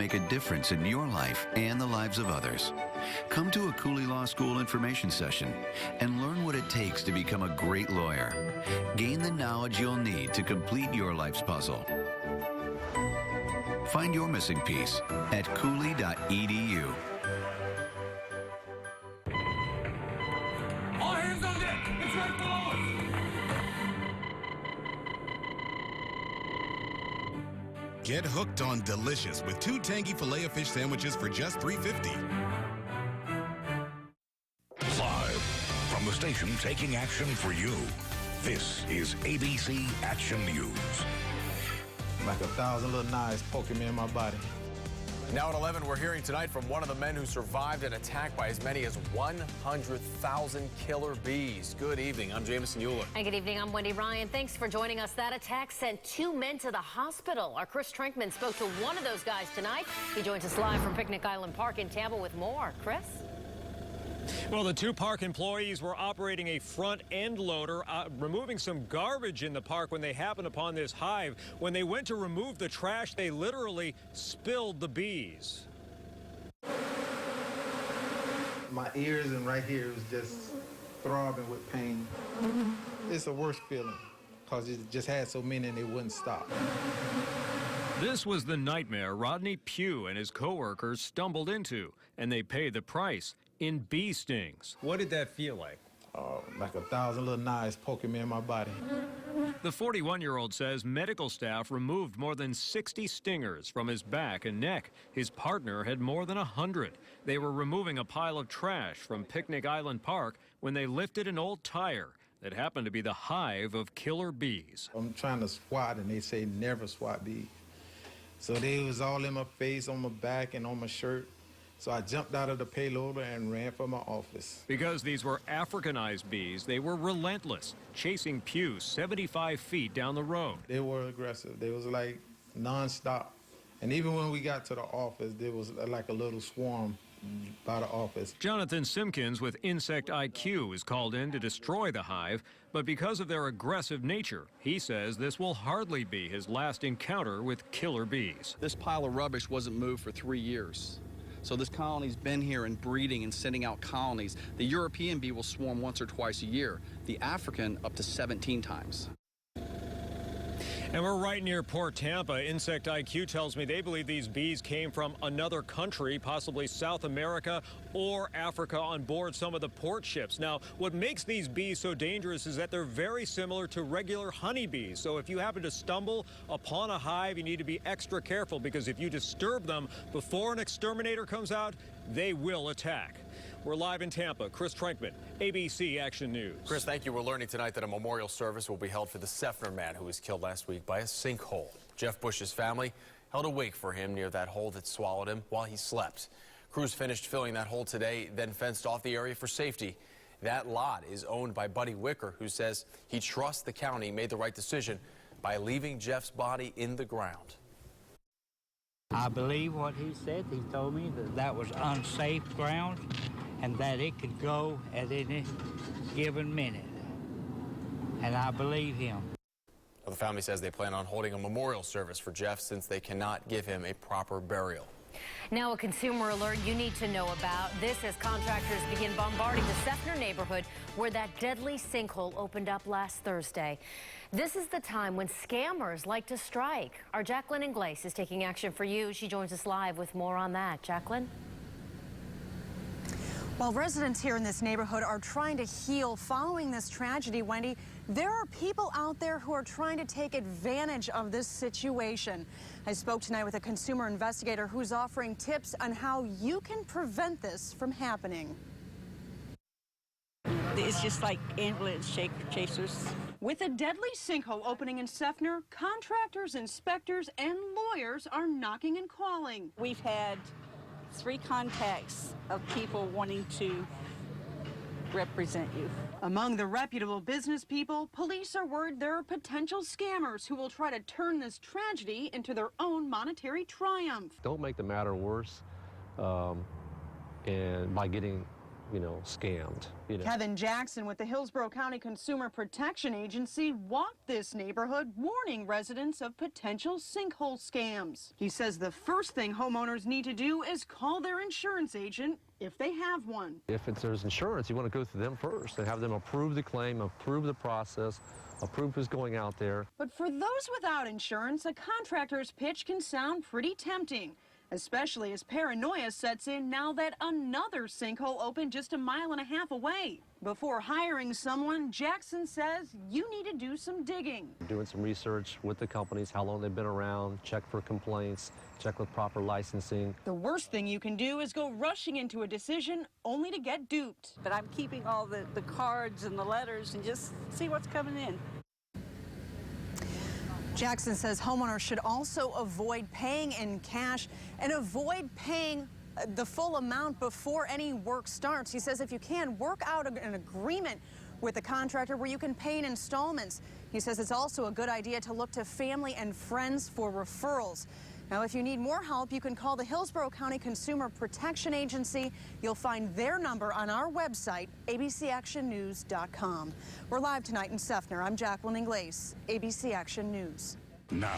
make a difference in your life and the lives of others. Come to a Cooley Law School information session and learn what it takes to become a great lawyer. Gain the knowledge you'll need to complete your life's puzzle. Find your missing piece at cooley.edu. All hands on deck! It's right below us! Get hooked on delicious with 2 tangy Filet-O-Fish sandwiches for just $3.50. Live from the station taking action for you, this is ABC Action News. Like 1,000 little knives poking me in my body. Now at 11, we're hearing tonight from one of the men who survived an attack by as many as 100,000 killer bees. Good evening. I'm Jamison Euler. And good evening. I'm Wendy Ryan. Thanks for joining us. That attack sent 2 men to the hospital. Our Chris Trinkman spoke to one of those guys tonight. He joins us live from Picnic Island Park in Tampa with more. Chris? Well, the 2 park employees were operating a front end loader, removing some garbage in the park when they happened upon this hive. When they went to remove the trash, they literally spilled the bees. My ears and right here was just throbbing with pain. It's the worst feeling because it just had so many and they wouldn't stop. This was the nightmare Rodney Pugh and his coworkers stumbled into, and they paid the price in bee stings. What did that feel like? Like 1,000 little knives poking me in my body. The 41-year-old says medical staff removed more than 60 stingers from his back and neck. His partner had more than 100. They were removing a pile of trash from Picnic Island Park when they lifted an old tire that happened to be the hive of killer bees. I'm trying to swat and they say never swat bees. So they was all in my face, on my back, and on my shirt. So I jumped out of the payloader and ran for my office. Because these were Africanized bees, they were relentless, chasing Pugh 75 feet down the road. They were aggressive. They was like nonstop. And even when we got to the office, there was like a little swarm by the office. Jonathan Simpkins with Insect IQ is called in to destroy the hive, but because of their aggressive nature, he says this will hardly be his last encounter with killer bees. This pile of rubbish wasn't moved for 3 years. So this colony's been here and breeding and sending out colonies. The European bee will swarm once or twice a year. The African up to 17 times. And we're right near Port Tampa. Insect IQ tells me they believe these bees came from another country, possibly South America or Africa, on board some of the port ships. Now, what makes these bees so dangerous is that they're very similar to regular honeybees. So if you happen to stumble upon a hive, you need to be extra careful, because if you disturb them before an exterminator comes out, they will attack. We're live in Tampa. Chris Trinkman, ABC Action News. Chris, thank you. We're learning tonight that a memorial service will be held for the Seffner man who was killed last week by a sinkhole. Jeff Bush's family held a wake for him near that hole that swallowed him while he slept. Crews finished filling that hole today, then fenced off the area for safety. That lot is owned by Buddy Wicker, who says he trusts the county made the right decision by leaving Jeff's body in the ground. I believe what he said. He told me that that was unsafe ground and that it could go at any given minute. And I believe him. Well, the family says they plan on holding a memorial service for Jeff since they cannot give him a proper burial. Now a consumer alert you need to know about. This as contractors begin bombarding the Seffner neighborhood where that deadly sinkhole opened up last Thursday. This is the time when scammers like to strike. Our Jacqueline Ingles is taking action for you. She joins us live with more on that. Jacqueline? While residents here in this neighborhood are trying to heal following this tragedy, Wendy, there are people out there who are trying to take advantage of this situation. I spoke tonight with a consumer investigator who's offering tips on how you can prevent this from happening. It's just like ambulance chasers. With a deadly sinkhole opening in Seffner, contractors, inspectors, and lawyers are knocking and calling. We've had 3 contacts of people wanting to represent you. Among the reputable business people, police are worried there are potential scammers who will try to turn this tragedy into their own monetary triumph. Don't make the matter worse and by getting scammed. Kevin Jackson with the Hillsborough County Consumer Protection Agency walked this neighborhood, warning residents of potential sinkhole scams. He says the first thing homeowners need to do is call their insurance agent if they have one. If there's insurance, you want to go through them first and have them approve the claim, approve the process, approve who's going out there. But for those without insurance, a contractor's pitch can sound pretty tempting, especially as paranoia sets in now that another sinkhole opened just a mile and a half away. Before hiring someone, Jackson says you need to do some digging. Doing some research with the companies, how long they've been around, check for complaints, check with proper licensing. The worst thing you can do is go rushing into a decision only to get duped. But I'm keeping all the cards and the letters and just see what's coming in. Jackson says homeowners should also avoid paying in cash and avoid paying the full amount before any work starts. He says if you can, work out an agreement with the contractor where you can pay in installments. He says it's also a good idea to look to family and friends for referrals. Now, if you need more help, you can call the Hillsborough County Consumer Protection Agency. You'll find their number on our website, abcactionnews.com. We're live tonight in Seffner. I'm Jacqueline Ingles, ABC Action News. Now.